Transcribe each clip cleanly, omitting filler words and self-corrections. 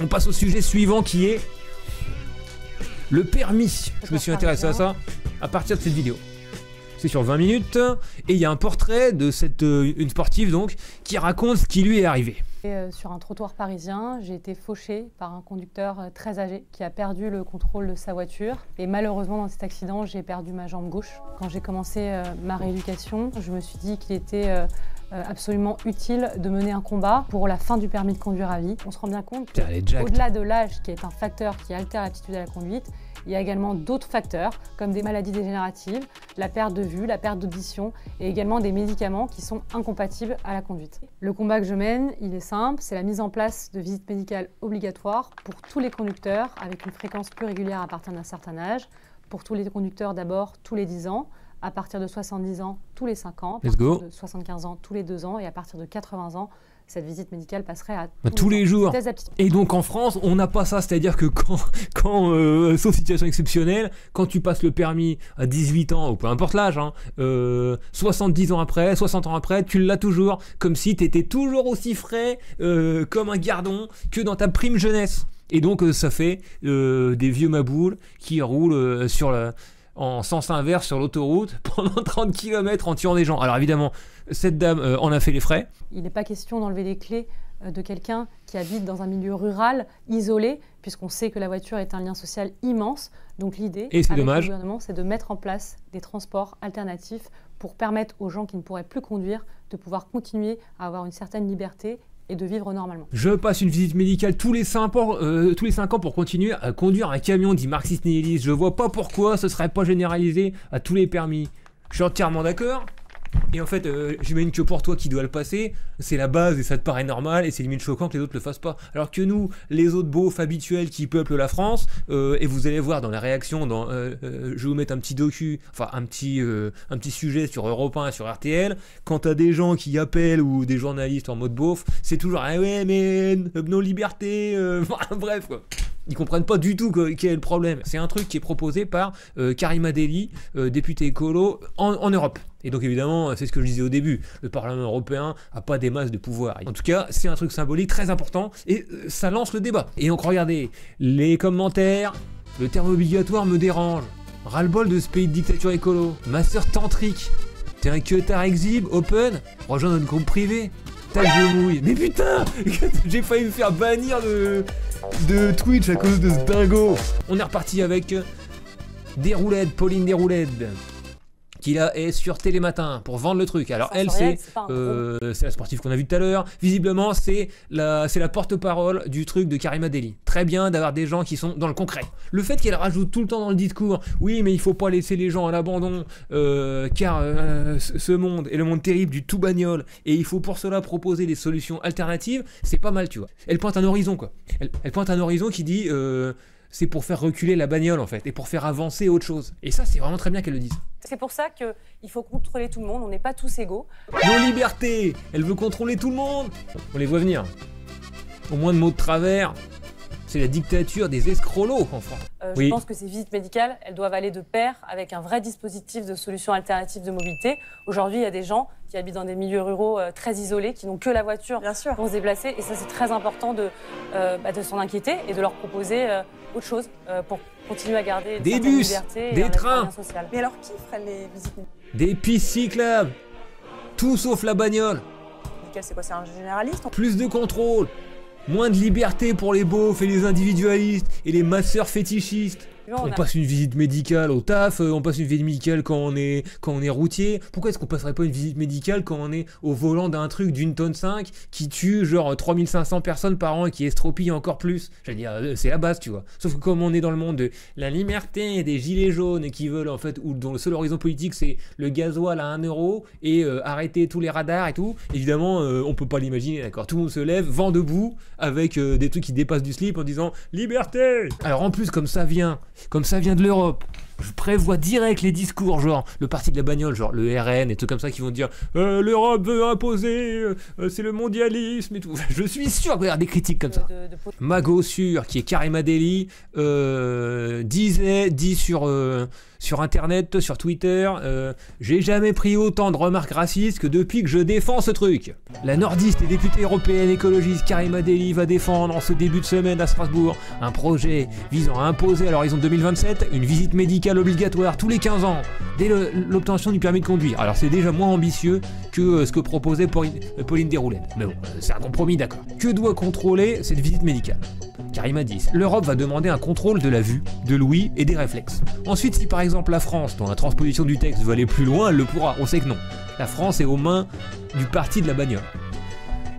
On passe au sujet suivant qui est le permis. Je me suis intéressé à ça à partir de cette vidéo. C'est sur 20 minutes et il y a un portrait de une sportive donc qui raconte ce qui lui est arrivé. Sur un trottoir parisien, j'ai été fauchée par un conducteur très âgé qui a perdu le contrôle de sa voiture. Et malheureusement, dans cet accident, j'ai perdu ma jambe gauche. Quand j'ai commencé ma rééducation, je me suis dit qu'il était absolument utile de mener un combat pour la fin du permis de conduire à vie. On se rend bien compte qu'au-delà de l'âge, qui est un facteur qui altère l'aptitude à la conduite, il y a également d'autres facteurs, comme des maladies dégénératives, la perte de vue, la perte d'audition, et également des médicaments qui sont incompatibles à la conduite. Le combat que je mène, il est simple, c'est la mise en place de visites médicales obligatoires pour tous les conducteurs, avec une fréquence plus régulière à partir d'un certain âge, pour tous les conducteurs d'abord tous les 10 ans, à partir de 70 ans tous les 5 ans, à partir de 75 ans tous les 2 ans, et à partir de 80 ans, cette visite médicale passerait à tous les jours. Et donc en France, on n'a pas ça, c'est-à-dire que sauf situation exceptionnelle, quand tu passes le permis à 18 ans, ou peu importe l'âge, 70 ans après, 60 ans après, tu l'as toujours, comme si tu étais toujours aussi frais comme un gardon que dans ta prime jeunesse. Et donc ça fait des vieux maboules qui roulent en sens inverse sur l'autoroute pendant 30 km en tuant des gens. Alors évidemment, cette dame en a fait les frais. Il n'est pas question d'enlever les clés de quelqu'un qui habite dans un milieu rural, isolé, puisqu'on sait que la voiture est un lien social immense. Donc l'idée avec le gouvernement, c'est de mettre en place des transports alternatifs pour permettre aux gens qui ne pourraient plus conduire de pouvoir continuer à avoir une certaine liberté et de vivre normalement. Je passe une visite médicale tous les 5 ans pour continuer à conduire un camion, dit marxiste-nihiliste. Je vois pas pourquoi ce serait pas généralisé à tous les permis. Je suis entièrement d'accord. Et en fait, j'imagine que pour toi qui dois le passer, c'est la base et ça te paraît normal et c'est limite choquant que les autres le fassent pas. Alors que nous, les autres beaufs habituels qui peuplent la France, et vous allez voir dans la réaction, je vais vous mettre un petit un petit sujet sur Europe 1 et sur RTL, quand t'as des gens qui appellent ou des journalistes en mode beauf, c'est toujours « Ah ouais mais nos libertés », bref quoi. Ils comprennent pas du tout quel est le problème. C'est un truc qui est proposé par Karima Delli, députée écolo en Europe. Et donc évidemment, c'est ce que je disais au début, le Parlement européen n'a pas des masses de pouvoir. En tout cas, c'est un truc symbolique très important et ça lance le débat. Et donc regardez, les commentaires, le terme obligatoire me dérange. Ras-le-bol de ce pays de dictature écolo. Masseur tantrique. T'es un queutard exhibe, open, rejoins notre groupe privé. Tac je mouille. Mais putain, j'ai failli me faire bannir de Twitch à cause de ce dingo. On est reparti avec Déroulède, Pauline Déroulède, qui là est sur Télématin pour vendre le truc. Alors elle, c'est la sportive qu'on a vue tout à l'heure. Visiblement, c'est la porte-parole du truc de Karima Delli. Très bien d'avoir des gens qui sont dans le concret. Le fait qu'elle rajoute tout le temps dans le discours, oui, mais il faut pas laisser les gens à l'abandon, car ce monde est le monde terrible du tout bagnole, et il faut pour cela proposer des solutions alternatives, c'est pas mal, tu vois. Elle pointe un horizon, quoi. Elle pointe un horizon qui dit... c'est pour faire reculer la bagnole en fait, et pour faire avancer autre chose. Et ça, c'est vraiment très bien qu'elle le dise. C'est pour ça qu'il faut contrôler tout le monde, on n'est pas tous égaux. Nos libertés, elle veut contrôler tout le monde. On les voit venir. Au moins de mots de travers, c'est la dictature des escrolos en France. Je pense que ces visites médicales, elles doivent aller de pair avec un vrai dispositif de solutions alternatives de mobilité. Aujourd'hui, il y a des gens qui habitent dans des milieux ruraux très isolés, qui n'ont que la voiture pour se déplacer. Et ça, c'est très important de s'en inquiéter et de leur proposer autre chose pour continuer à garder des bus, liberté des trains. Mais alors, qui ferait les visites médicales? Des pistes cyclables. Tout sauf la bagnole. C'est quoi, c'est un généraliste? Plus de contrôle. Moins de liberté pour les beaufs et les individualistes et les masseurs fétichistes. On passe une visite médicale au taf, on passe une visite médicale quand on est routier. Pourquoi est-ce qu'on passerait pas une visite médicale quand on est au volant d'un truc d'1,5 tonne qui tue genre 3500 personnes par an et qui estropille encore plus? J'allais dire, c'est la base, tu vois. Sauf que comme on est dans le monde de la liberté et des gilets jaunes et qui veulent en fait, ou dont le seul horizon politique c'est le gasoil à 1 € et arrêter tous les radars et tout, évidemment on peut pas l'imaginer, d'accord. Tout le monde se lève, vent debout, avec des trucs qui dépassent du slip en disant liberté. Alors en plus comme ça vient de l'Europe, Je prévois direct les discours, genre le parti de la bagnole, genre le RN et tout comme ça, qui vont dire l'Europe veut imposer, c'est le mondialisme et tout. Je suis sûr qu'il y a des critiques comme ça. Mago Sûr, qui est Karima Deli, dit sur internet, sur Twitter, j'ai jamais pris autant de remarques racistes que depuis que je défends ce truc. La nordiste et députée européenne écologiste Karima Deli va défendre en ce début de semaine à Strasbourg un projet visant à imposer à l'horizon 2027 une visite médicale obligatoire tous les 15 ans dès l'obtention du permis de conduire. Alors c'est déjà moins ambitieux que ce que proposait Pauline Desroulettes. Mais bon, c'est un compromis, d'accord. Que doit contrôler cette visite médicale? Karima dit, l'Europe va demander un contrôle de la vue, de l'ouïe et des réflexes. Ensuite, si par exemple la France, dans la transposition du texte, veut aller plus loin, elle le pourra. On sait que non. La France est aux mains du parti de la bagnole.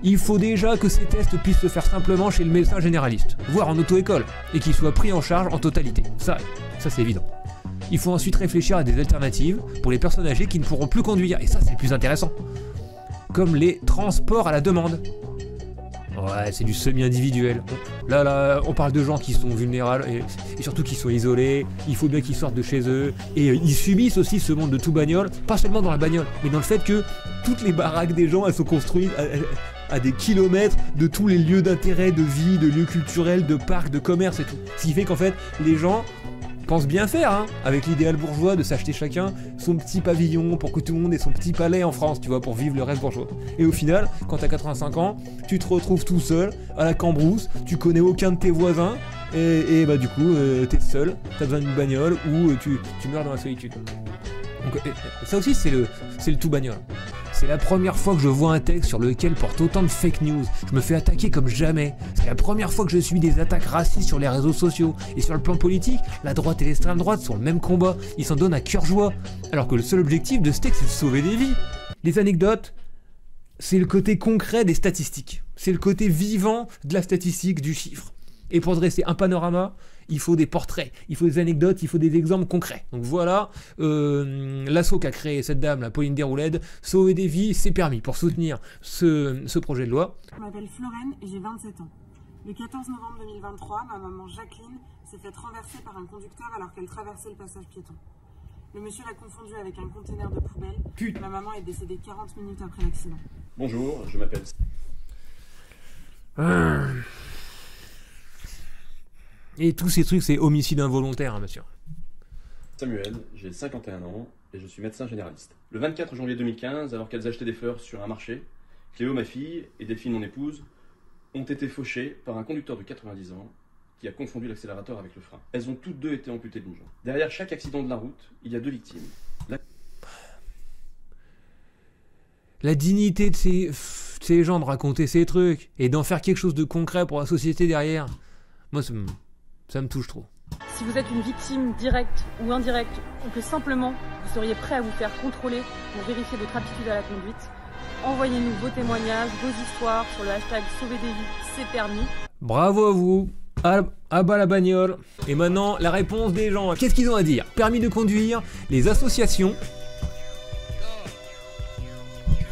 Il faut déjà que ces tests puissent se faire simplement chez le médecin généraliste, voire en auto-école, et qu'ils soient pris en charge en totalité. Ça c'est évident. Il faut ensuite réfléchir à des alternatives pour les personnes âgées qui ne pourront plus conduire, et ça c'est le plus intéressant. Comme les transports à la demande. Ouais, c'est du semi-individuel. Là, on parle de gens qui sont vulnérables et surtout qui sont isolés. Il faut bien qu'ils sortent de chez eux. Et ils subissent aussi ce monde de tout bagnole, pas seulement dans la bagnole, mais dans le fait que toutes les baraques des gens, elles sont construites à des kilomètres de tous les lieux d'intérêt, de vie, de lieux culturels, de parcs, de commerce et tout. Ce qui fait qu'en fait, les gens pensent bien faire, hein, avec l'idéal bourgeois de s'acheter chacun son petit pavillon pour que tout le monde ait son petit palais en France, tu vois, pour vivre le rêve bourgeois. Et au final, quand t'as 85 ans, tu te retrouves tout seul, à la Cambrousse, tu connais aucun de tes voisins, et bah du coup, t'es seul, t'as besoin d'une bagnole, ou tu meurs dans la solitude. Donc ça aussi, c'est le tout bagnole. C'est la première fois que je vois un texte sur lequel porte autant de fake news. Je me fais attaquer comme jamais. C'est la première fois que je suis des attaques racistes sur les réseaux sociaux. Et sur le plan politique, la droite et l'extrême droite sont le même combat. Ils s'en donnent à cœur joie. Alors que le seul objectif de ce texte, c'est de sauver des vies. Les anecdotes, c'est le côté concret des statistiques. C'est le côté vivant de la statistique, du chiffre. Et pour dresser un panorama, il faut des portraits, il faut des anecdotes, il faut des exemples concrets. Donc voilà, l'asso qu'a créé cette dame, la Pauline Desroulettes, sauver des vies, c'est permis pour soutenir ce projet de loi. Je m'appelle Florène et j'ai 27 ans. Le 14 novembre 2023, ma maman Jacqueline s'est faite renverser par un conducteur alors qu'elle traversait le passage piéton. Le monsieur l'a confondu avec un conteneur de poubelle. Putain. Ma maman est décédée 40 minutes après l'accident. Bonjour, je m'appelle... Et tous ces trucs, c'est homicide involontaire, hein, monsieur. Samuel, j'ai 51 ans et je suis médecin généraliste. Le 24 janvier 2015, alors qu'elles achetaient des fleurs sur un marché, Cléo, ma fille, et Delphine, mon épouse, ont été fauchées par un conducteur de 90 ans qui a confondu l'accélérateur avec le frein. Elles ont toutes deux été amputées d'une jambe. Derrière chaque accident de la route, il y a deux victimes. La dignité de ces gens de raconter ces trucs et d'en faire quelque chose de concret pour la société derrière, moi ça me touche trop. Si vous êtes une victime directe ou indirecte, ou que simplement vous seriez prêt à vous faire contrôler pour vérifier votre aptitude à la conduite, envoyez-nous vos témoignages, vos histoires sur le hashtag Sauver des vies, c'est permis. Bravo à vous, à bas la bagnole. Et maintenant, la réponse des gens. Qu'est-ce qu'ils ont à dire? Permis de conduire, les associations.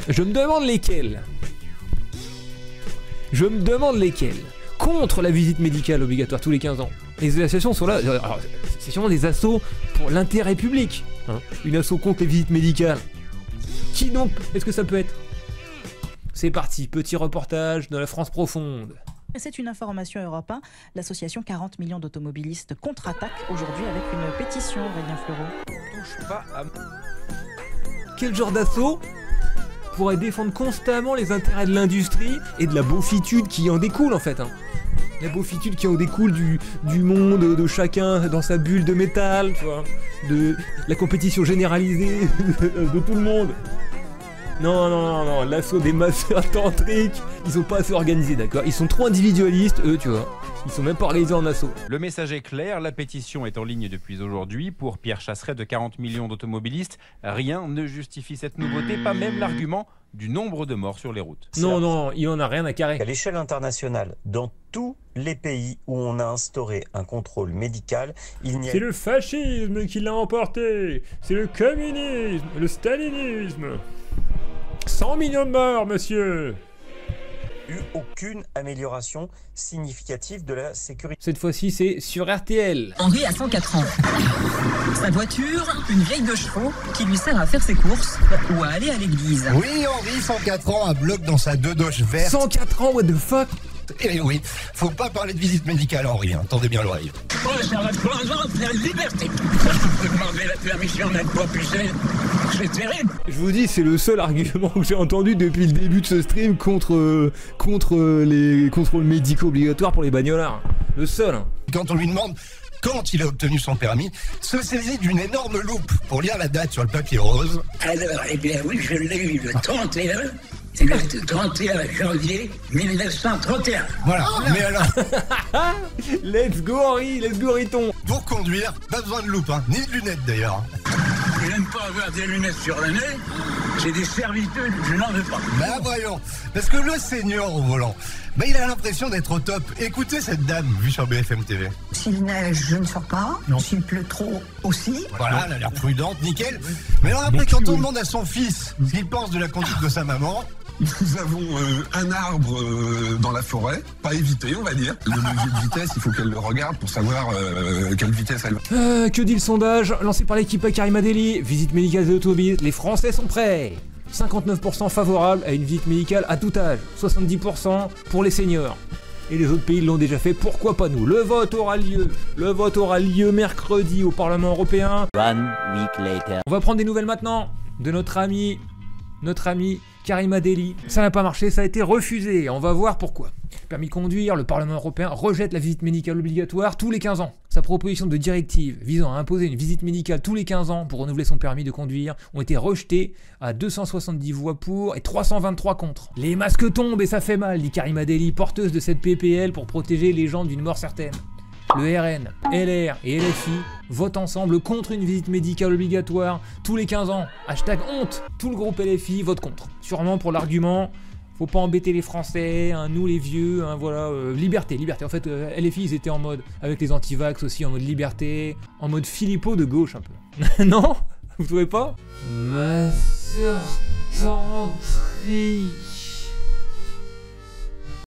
Je me demande lesquelles. Contre la visite médicale obligatoire tous les 15 ans. Les associations sont là, alors, c'est sûrement des assos pour l'intérêt public. Hein. Une asso contre les visites médicales. Qui donc est-ce que ça peut être? C'est parti, petit reportage dans la France profonde. C'est une information Europe 1. L'association 40 millions d'automobilistes contre-attaque aujourd'hui avec une pétition, Aurélien Fleureau. Touche pas à... Quel genre d'assaut pourrait défendre constamment les intérêts de l'industrie et de la beaufitude qui en découle en fait, hein. La beaufitude qui en découle du monde de chacun dans sa bulle de métal, tu vois, de la compétition généralisée de tout le monde. Non, l'assaut des masseurs tantriques, ils sont pas assez organisés, d'accord? Ils sont trop individualistes, eux, tu vois. Ils sont même pas organisés en assaut. Le message est clair, la pétition est en ligne depuis aujourd'hui. Pour Pierre Chasseret de 40 millions d'automobilistes, rien ne justifie cette nouveauté, pas même l'argument du nombre de morts sur les routes. Non, il en a rien à carrer. À l'échelle internationale, dans tous les pays où on a instauré un contrôle médical, il n'y a... C'est le fascisme qui l'a emporté. C'est le communisme, le stalinisme. 100 millions de morts, monsieur. eu aucune amélioration significative de la sécurité. Cette fois-ci, c'est sur RTL. Henri a 104 ans. Sa voiture, une vieille de chevaux qui lui sert à faire ses courses ou à aller à l'église. Oui, Henri, 104 ans, à bloc dans sa dodoche verte. 104 ans, what the fuck? Et oui, faut pas parler de visite médicale, Henri, hein. Tendez bien l'oreille. Oh, ça va 3 ans, c'est la liberté. Je peux demander la permission d'être pas pucelle. C'est terrible. Je vous dis, c'est le seul argument que j'ai entendu depuis le début de ce stream contre les contrôles médicaux obligatoires pour les bagnolards. Le seul. Quand on lui demande quand il a obtenu son permis, se saisit d'une énorme loupe pour lire la date sur le papier rose. Alors, eh bien oui, je l'ai eu le 31. C'est le 31 janvier 1931. Voilà, mais alors... Let's go Henri, let's go Riton. Pour conduire, pas besoin de loupe, hein, ni de lunettes d'ailleurs. Je n'aime pas avoir des lunettes sur le nez, j'ai des servitudes, je n'en veux pas. Bah voyons, parce que le senior au volant, bah il a l'impression d'être au top. Écoutez cette dame, vue sur BFM TV. S'il neige, je ne sors pas. Non. S'il pleut trop, aussi. Voilà, elle a l'air prudente, nickel. Mais alors après, quand on demande à son fils ce qu'il pense de la conduite de sa maman... Nous avons un arbre dans la forêt, pas évité on va dire. Le levier de vitesse, il faut qu'elle le regarde pour savoir quelle vitesse elle va. Que dit le sondage lancé par l'équipe à Karima Deli? Visite médicale des automobilistes, les Français sont prêts. 59% favorables à une visite médicale à tout âge, 70% pour les seniors. Et les autres pays l'ont déjà fait, pourquoi pas nous? Le vote aura lieu mercredi au Parlement européen. 1 week later. On va prendre des nouvelles maintenant de notre ami Karima Deli. Ça n'a pas marché, ça a été refusé. On va voir pourquoi. Permis de conduire, le Parlement européen rejette la visite médicale obligatoire tous les 15 ans. Sa proposition de directive visant à imposer une visite médicale tous les 15 ans pour renouveler son permis de conduire ont été rejetées à 270 voix pour et 323 contre. Les masques tombent et ça fait mal, dit Karima Deli, porteuse de cette PPL pour protéger les gens d'une mort certaine. Le RN, LR et LFI votent ensemble contre une visite médicale obligatoire tous les 15 ans. Hashtag honte. Tout le groupe LFI vote contre. Sûrement pour l'argument, faut pas embêter les Français, hein, nous les vieux, hein, voilà, liberté. En fait, LFI ils étaient en mode, avec les anti-vax aussi, en mode liberté, en mode Philippot de gauche un peu. Non? Vous trouvez pas? Ma sœur Tantri.